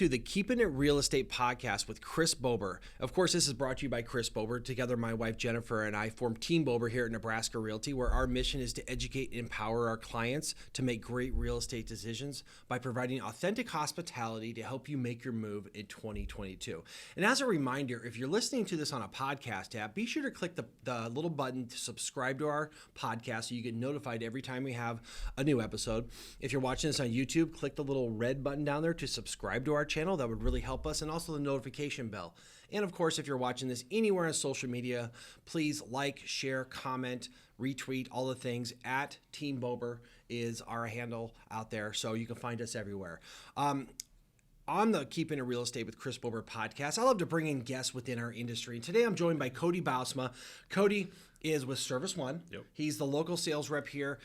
to the Keeping It Real Estate podcast with Chris Bober. Of course, this is brought to you by Chris Bober. Together, my wife Jennifer and I form Team Bober here at Nebraska Realty, where our mission is to educate and empower our clients to make great real estate decisions by providing authentic hospitality to help you make your move in 2022. And as a reminder, if you're listening to this on a podcast app, be sure to click the little button to subscribe to our podcast so you get notified every time we have a new episode. If you're watching this on YouTube, click the little red button down there to subscribe to our channel. That would really help us, and also the notification bell. And of course, if you're watching this anywhere on social media, please like, share, comment, retweet, all the things. At Team Bober is our handle out there, so you can find us everywhere. On the Keeping It Real Estate with Chris Bober podcast, I love to bring in guests within our industry. And today I'm joined by Cody Bousema. Cody is with Service One. Yep. He's the local sales rep here.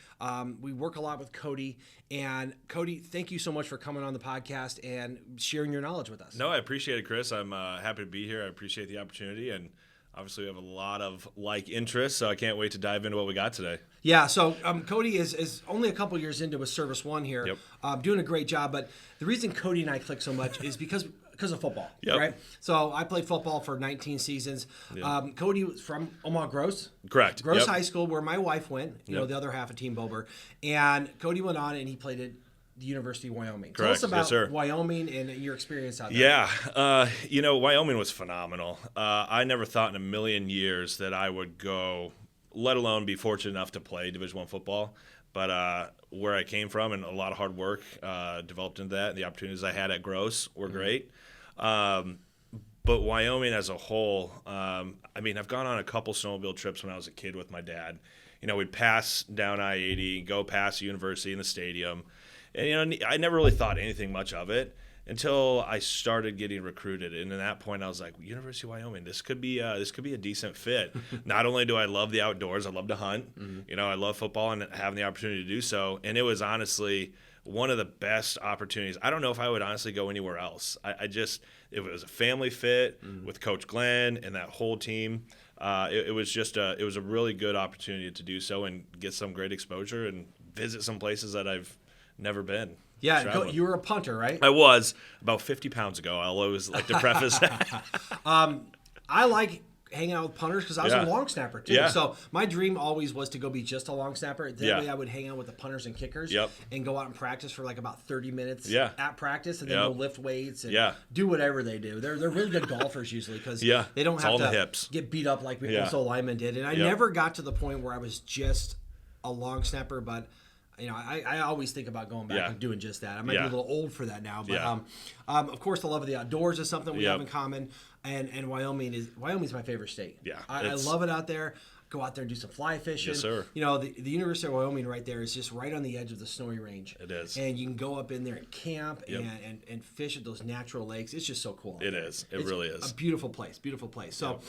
We work a lot with Cody. And Cody, thank you so much for coming on the podcast and sharing your knowledge with us. No, I appreciate it, Chris. I'm happy to be here. I appreciate the opportunity. And obviously we have a lot of interests, so I can't wait to dive into what we got today. Yeah, so Cody is only a couple years into with Service One here, Yep. Doing a great job. But the reason Cody and I click so much is because of football, Yep. right? So I played football for 19 seasons. Yep. Cody was from Omaha Gross. Correct. Gross Yep. High School, where my wife went, you know, Yep. the other half of Team Bober. And Cody went on and he played at the University of Wyoming. Correct. Tell us about Yes, sir. Wyoming and your experience out there. Yeah. Wyoming was phenomenal. I never thought in a million years that I would go, let alone be fortunate enough to play Division I football. But where I came from and a lot of hard work developed into that. And the opportunities I had at Gross were great. But Wyoming as a whole, I've gone on a couple snowmobile trips when I was a kid with my dad. You know, we'd pass down I-80, go past the university and the stadium. And, I never really thought anything much of it until I started getting recruited. And at that point, I was like, University of Wyoming, this could be a decent fit. Not only do I love the outdoors, I love to hunt. Mm-hmm. I love football and having the opportunity to do so. And it was honestly one of the best opportunities. I don't know if I would honestly go anywhere else. It was a family fit with Coach Glenn and that whole team. It was a really good opportunity to do so and get some great exposure and visit some places that I've never been. Yeah, you were a punter, right? I was about 50 pounds ago. I'll always like to preface that. I like hanging out with punters because I was a long snapper too. Yeah. So my dream always was to go be just a long snapper. That way I would hang out with the punters and kickers and go out and practice for like about 30 minutes at practice, and then go lift weights and do whatever they do. They're really good golfers usually because they don't have to get beat up like Russell Lyman did. And I never got to the point where I was just a long snapper, but I always think about going back and doing just that. I might be a little old for that now, but of course, the love of the outdoors is something we have in common. And Wyoming's my favorite state. Yeah, I love it out there. Go out there and do some fly fishing. Yes, sir. The University of Wyoming right there is just right on the edge of the snowy range. It is. And you can go up in there and camp and fish at those natural lakes. It's just so cool. It is. It really is. A beautiful place. Beautiful place. So.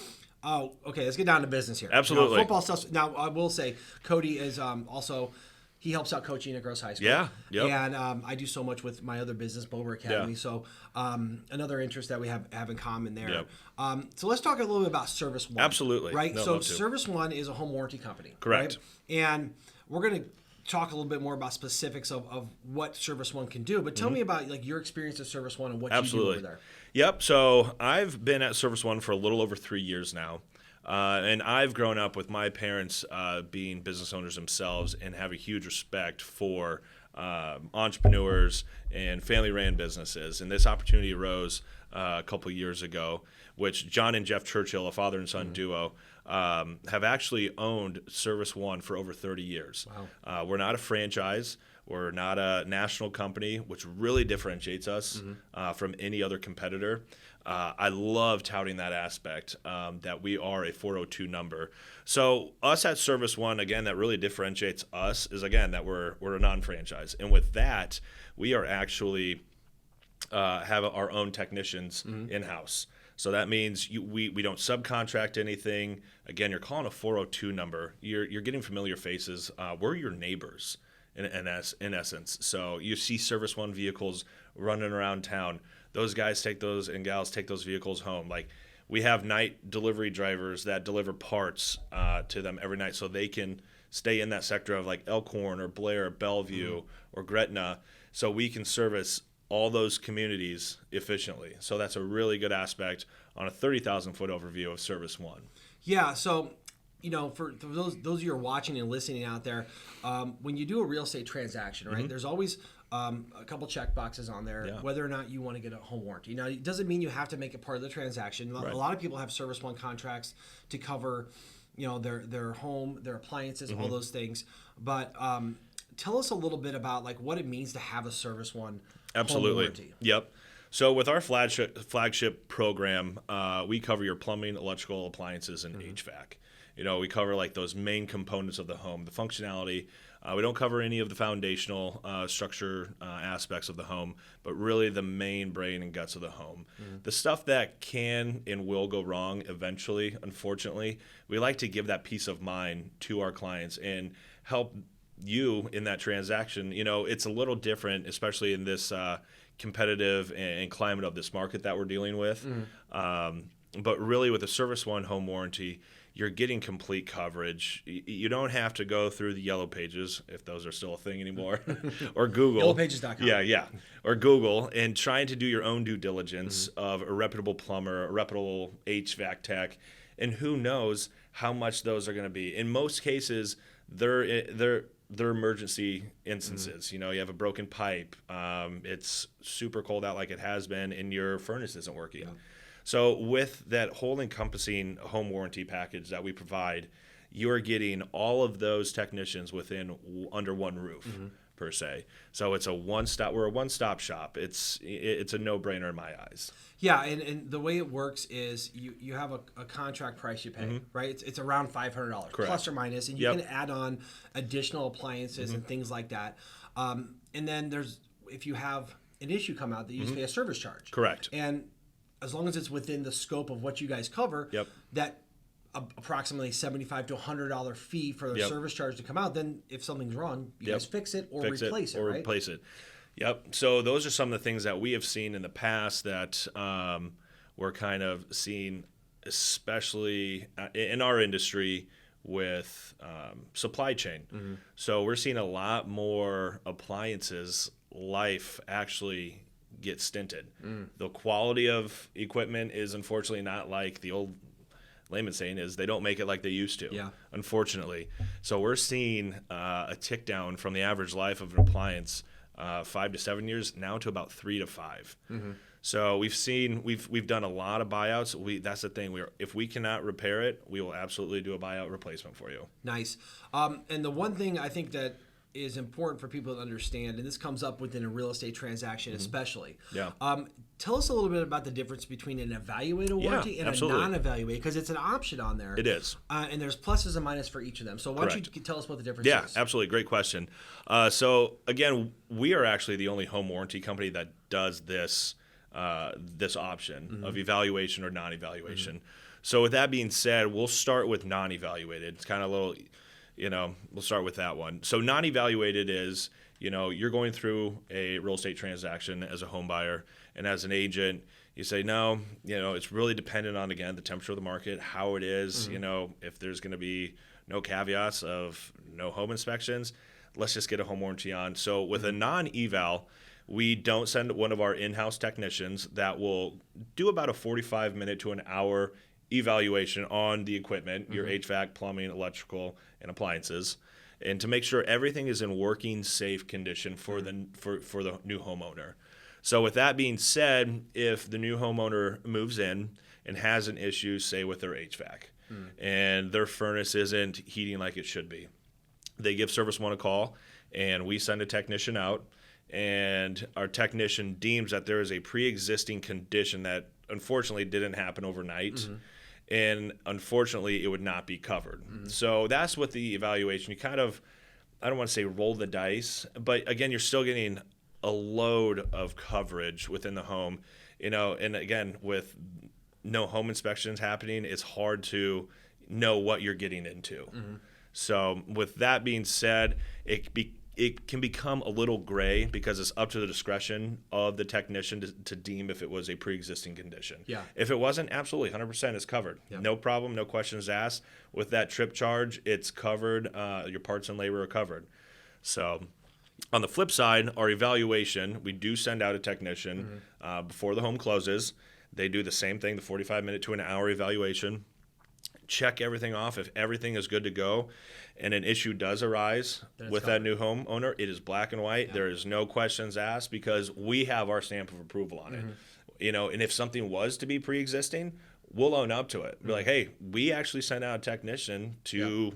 Oh, okay. Let's get down to business here. Absolutely. Football stuff. Now, I will say, Cody is also. He helps out coaching at Gross High School. Yeah, yep. And I do so much with my other business, Bober Academy. Yeah. So another interest that we have in common there. Yep. So let's talk a little bit about Service One. Absolutely. Right? So Service One is a home warranty company. Correct. Right? And we're going to talk a little bit more about specifics of what Service One can do. But tell me about like your experience at Service One and what you do over there. Yep. So I've been at Service One for a little over 3 years now. And I've grown up with my parents being business owners themselves and have a huge respect for entrepreneurs and family-ran businesses. And this opportunity arose a couple years ago, which John and Jeff Churchill, a father and son duo, have actually owned Service One for over 30 years. Wow. We're not a franchise. We're not a national company, which really differentiates us from any other competitor. I love touting that aspect, that we are a 402 number. So us at Service One, again, that really differentiates us is, again, that we're a non-franchise. And with that, we are actually have our own technicians in-house. So that means we don't subcontract anything. Again, you're calling a 402 number. You're getting familiar faces. We're your neighbors in essence. So you see Service One vehicles running around town. Those guys and gals take those vehicles home. Like, we have night delivery drivers that deliver parts to them every night so they can stay in that sector of like Elkhorn or Blair, Bellevue or Gretna, so we can service all those communities efficiently. So that's a really good aspect on a 30,000 foot overview of Service One. Yeah. So, for those of you who are watching and listening out there, when you do a real estate transaction, right, there's always a couple check boxes on there, whether or not you want to get a home warranty. Now, it doesn't mean you have to make it part of the transaction. A lot of people have Service One contracts to cover, their home, their appliances, all those things. But tell us a little bit about like what it means to have a Service One home warranty. Yep. So with our flagship program, we cover your plumbing, electrical, appliances, and HVAC. We cover like those main components of the home, the functionality. We don't cover any of the foundational structure aspects of the home, but really the main brain and guts of the home. The stuff that can and will go wrong eventually, unfortunately, we like to give that peace of mind to our clients and help you in that transaction. It's a little different, especially in this competitive and climate of this market that we're dealing with. But really with a Service One home warranty, you're getting complete coverage. You don't have to go through the Yellow Pages, if those are still a thing anymore, or Google. Yellowpages.com. Yeah. Or Google, and trying to do your own due diligence of a reputable plumber, a reputable HVAC tech, and who knows how much those are going to be. In most cases, they're emergency instances. You have a broken pipe. It's super cold out like it has been, and your furnace isn't working. Yeah. So with that whole encompassing home warranty package that we provide, you're getting all of those technicians under one roof per se. So it's we're a one-stop shop. It's a no-brainer in my eyes. Yeah, and the way it works is you have a contract price you pay, right? It's around $500 plus or minus, and you can add on additional appliances and things like that. And then if you have an issue come out, that you just pay a service charge. Correct. And as long as it's within the scope of what you guys cover, that approximately $75 to $100 fee for the service charge to come out, then if something's wrong, you guys fix it or replace it, right? Replace it. Yep. So those are some of the things that we have seen in the past that we're kind of seeing, especially in our industry with supply chain. So we're seeing a lot more appliances life actually get stinted. The quality of equipment is unfortunately not like the old layman saying is they don't make it like they used to, unfortunately. So we're seeing a tick down from the average life of an appliance 5 to 7 years now to about 3 to 5. So we've done a lot of buyouts. That's the thing. If we cannot repair it, we will absolutely do a buyout replacement for you. Nice. And the one thing I think that is important for people to understand, and this comes up within a real estate transaction especially. Tell us a little bit about the difference between an evaluated warranty and absolutely. a non-evaluated, because it's an option on there. It is. And there's pluses and minuses for each of them. So why don't you tell us what the difference is? Yeah, absolutely. Great question. So again, we are actually the only home warranty company that does this option of evaluation or non-evaluation. So with that being said, we'll start with non-evaluated. It's kind of a little... we'll start with that one. So non-evaluated is, you're going through a real estate transaction as a home buyer, and as an agent, you say, no, it's really dependent on, again, the temperature of the market, how it is, if there's going to be no caveats of no home inspections, let's just get a home warranty on. So with a non-eval, we don't send one of our in-house technicians that will do about a 45-minute to an hour evaluation on the equipment, your HVAC, plumbing, electrical, and appliances, and to make sure everything is in working, safe condition for the new homeowner. So with that being said, if the new homeowner moves in and has an issue, say with their HVAC, and their furnace isn't heating like it should be, they give Service One a call, and we send a technician out, and our technician deems that there is a pre-existing condition that unfortunately didn't happen overnight. And unfortunately, it would not be covered. So that's what the evaluation, you kind of, I don't want to say roll the dice, but again, you're still getting a load of coverage within the home, and again, with no home inspections happening, it's hard to know what you're getting into. So with that being said, it can become a little gray because it's up to the discretion of the technician to deem if it was a pre-existing condition. If it wasn't, absolutely, 100% is covered. No problem, no questions asked. With that trip charge, it's covered. Your parts and labor are covered. So, On the flip side, our evaluation, we do send out a technician before the home closes. They do the same thing, the 45-minute to an hour evaluation. Check everything off. If everything is good to go and an issue does arise with that new homeowner, it is black and white. Yeah. There is no questions asked because we have our stamp of approval on it. You know, and if something was to be pre-existing, we'll own up to it. Be like, hey, we actually sent out a technician to,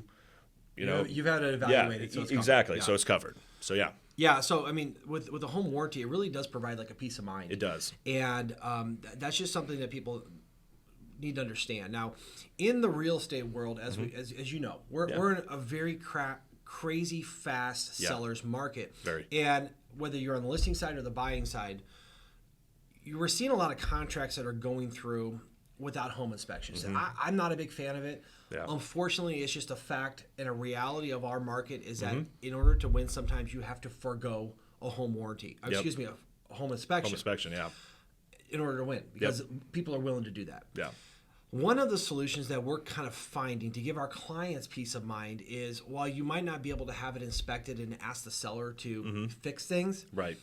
you know. You've had it evaluated. So it's exactly. So it's covered. So, yeah. Yeah, so I mean, with a home warranty, it really does provide like a peace of mind. It does. And that's just something that people need to understand. Now, in the real estate world, as you know, we're in a very crazy fast seller's market. Very. And whether you're on the listing side or the buying side, you were seeing a lot of contracts that are going through without home inspections. I'm not a big fan of it. Yeah. Unfortunately, it's just a fact and a reality of our market is that in order to win, sometimes you have to forego a home warranty. Excuse me, a home inspection. Home inspection, yeah. In order to win, because people are willing to do that. Yeah. One of the solutions that we're kind of finding to give our clients peace of mind is while you might not be able to have it inspected and ask the seller to fix things, right?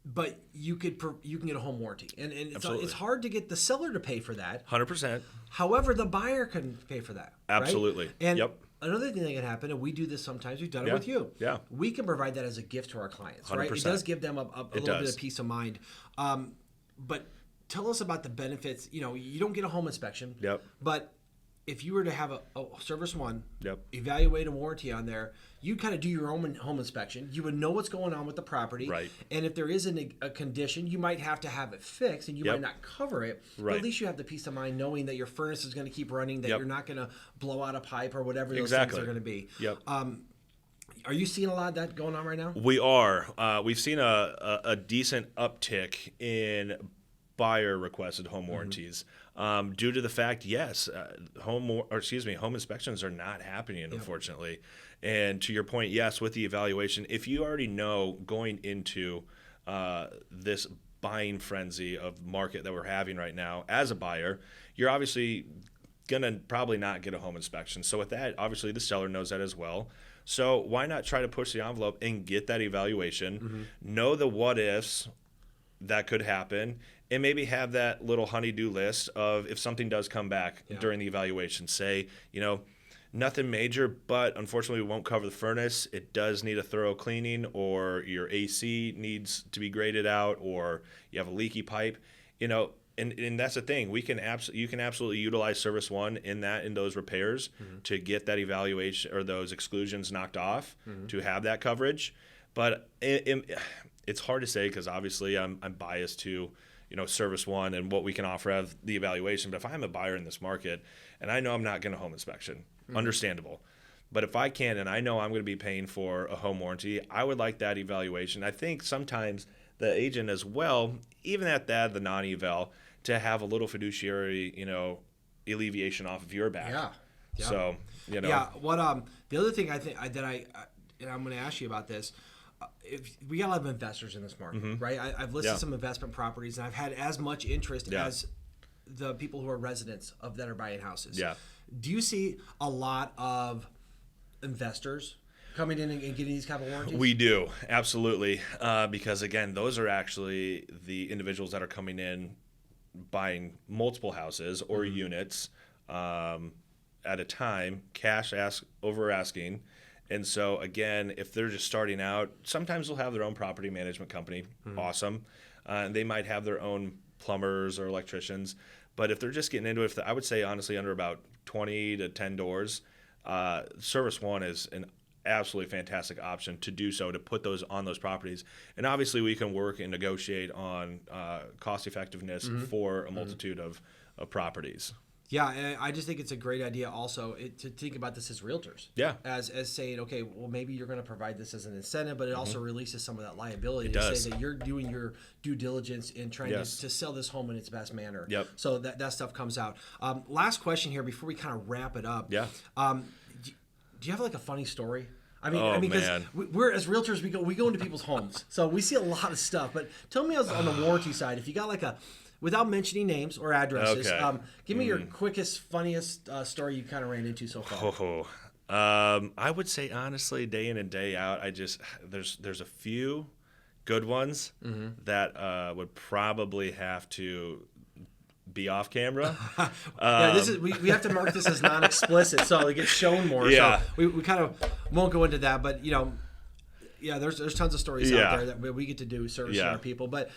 But you can get a home warranty, and it's hard to get the seller to pay for that. 100%. However, the buyer can pay for that. Absolutely. Right? And another thing that can happen, and we do this sometimes. We've done it with you. Yeah. We can provide that as a gift to our clients. 100%. Right? It does give them a little bit of peace of mind. But tell us about the benefits. You know, you don't get a home inspection. Yep. But if you were to have a Service One, yep, evaluate a warranty on there, you kind of do your own home inspection. You would know what's going on with the property. Right. And if there is a condition, you might have to have it fixed, and you might not cover it. Right. But at least you have the peace of mind knowing that your furnace is going to keep running, that you're not going to blow out a pipe or whatever those things are going to be. Yep. Are you seeing a lot of that going on right now? We are. We've seen a decent uptick in buyer requested home warranties due to the fact, home inspections are not happening, unfortunately. And to your point, yes, with the evaluation, if you already know going into this buying frenzy of market that we're having right now as a buyer, you're obviously going to probably not get a home inspection. So with that, obviously the seller knows that as well. So why not try to push the envelope and get that evaluation, know the what ifs that could happen, and maybe have that little honey-do list of if something does come back during the evaluation. Say, you know, nothing major, but unfortunately we won't cover the furnace. It does need a thorough cleaning, or your AC needs to be graded out, or you have a leaky pipe. You know, and that's the thing. You can absolutely utilize Service One in those repairs to get that evaluation or those exclusions knocked off to have that coverage. But it's hard to say because obviously I'm biased to, you know, Service One and what we can offer of the evaluation. But if I'm a buyer in this market and I know I'm not going to home inspection, understandable. But if I can and I know I'm going to be paying for a home warranty, I would like that evaluation. I think sometimes the agent as well, even at that, the non-eval, to have a little fiduciary, you know, alleviation off of your back. Yeah. So, you know. Yeah. What the other thing I think and I'm going to ask you about this. If we got a lot of investors in this market, right? I've listed some investment properties, and I've had as much interest as the people who are residents of that are buying houses. Yeah. Do you see a lot of investors coming in and getting these kind of warranties? We do, absolutely, because again, those are actually the individuals that are coming in buying multiple houses or units at a time, cash over asking. And so, again, if they're just starting out, sometimes they'll have their own property management company. Awesome. They might have their own plumbers or electricians. But if they're just getting into it, I would say, honestly, under about 20 to 10 doors, Service One is an absolutely fantastic option to do so, to put those on those properties. And obviously, we can work and negotiate on cost effectiveness for a multitude of properties. Yeah, and I just think it's a great idea also to think about this as realtors. Yeah. As saying, okay, well, maybe you're going to provide this as an incentive, but it also releases some of that liability say that you're doing your due diligence in trying to sell this home in its best manner. Yep. So that stuff comes out. Last question here before we kind of wrap it up. Yeah. Do you have like a funny story? I mean, because we're as realtors, we go into people's homes, so we see a lot of stuff. But tell me on the warranty side, if you got like without mentioning names or addresses, give me your quickest, funniest story you kind of ran into so far. I would say honestly, day in and day out, there's a few good ones that would probably have to be off camera. We have to mark this as non-explicit, so it gets shown more. Yeah. So we kind of won't go into that, but there's tons of stories out there that we get to do servicing our people, but.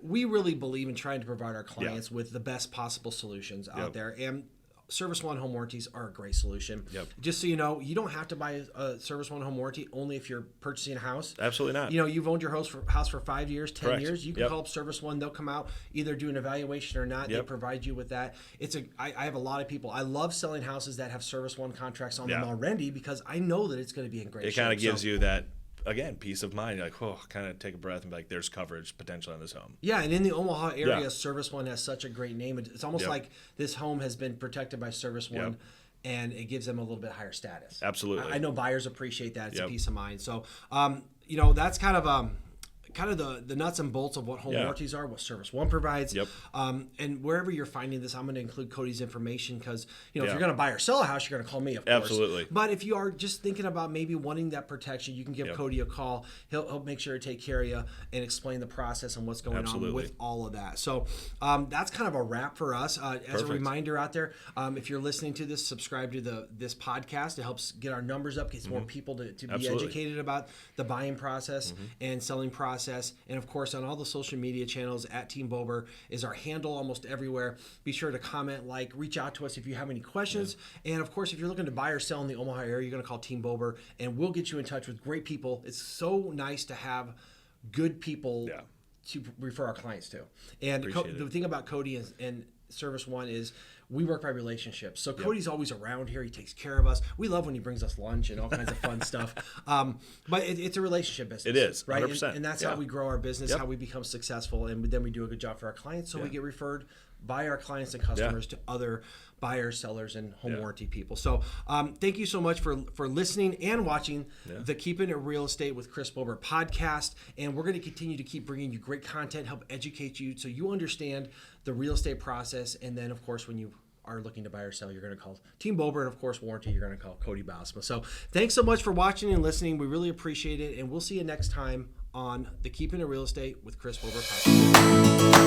We really believe in trying to provide our clients with the best possible solutions out there, and Service One home warranties are a great solution. Just so you know, you don't have to buy a Service One home warranty only if you're purchasing a house. Absolutely not. You've owned your house for 5 years, 10 Correct. years. You can call up Service One. They'll come out, either do an evaluation or not. They provide you with that. I have a lot of people. I love selling houses that have Service One contracts on them already because I know that it's going to be in great shape. It kind of gives you that. Again, peace of mind. You're like, kind of take a breath and be like, there's coverage potential on this home. Yeah, and in the Omaha area, Service One has such a great name. It's almost like this home has been protected by Service One, and it gives them a little bit higher status. Absolutely. I know buyers appreciate that. It's a peace of mind. So, that's kind of the nuts and bolts of what home warranties are, what Service One provides. And wherever you're finding this, I'm going to include Cody's information because, if you're going to buy or sell a house, you're going to call me, of course. Absolutely. But if you are just thinking about maybe wanting that protection, you can give Cody a call. He'll make sure to take care of you and explain the process and what's going on with all of that. So that's kind of a wrap for us. As a reminder out there, if you're listening to this, subscribe to this podcast. It helps get our numbers up, gets more people to be educated about the buying process and selling process. And of course, on all the social media channels, @TeamBober is our handle almost everywhere. Be sure to comment, reach out to us if you have any questions. And of course, if you're looking to buy or sell in the Omaha area, you're going to call Team Bober, and we'll get you in touch with great people. It's so nice to have good people to refer our clients to. And the thing about Cody and Service One is we work by relationships. So Cody's always around here. He takes care of us. We love when he brings us lunch and all kinds of fun stuff. But it's a relationship business. It is, 100%. Right? And that's how we grow our business, how we become successful, and then we do a good job for our clients. So we get referred by our clients and customers to other buyers, sellers, and home warranty people. So thank you so much for listening and watching the Keeping It Real Estate with Chris Bober podcast. And we're going to continue to keep bringing you great content, help educate you so you understand the real estate process. And then, of course, when you are looking to buy or sell, you're going to call Team Bober, and of course, warranty, you're going to call Cody Bousema. So thanks so much for watching and listening. We really appreciate it. And we'll see you next time on the Keeping It Real Estate with Chris Bober podcast.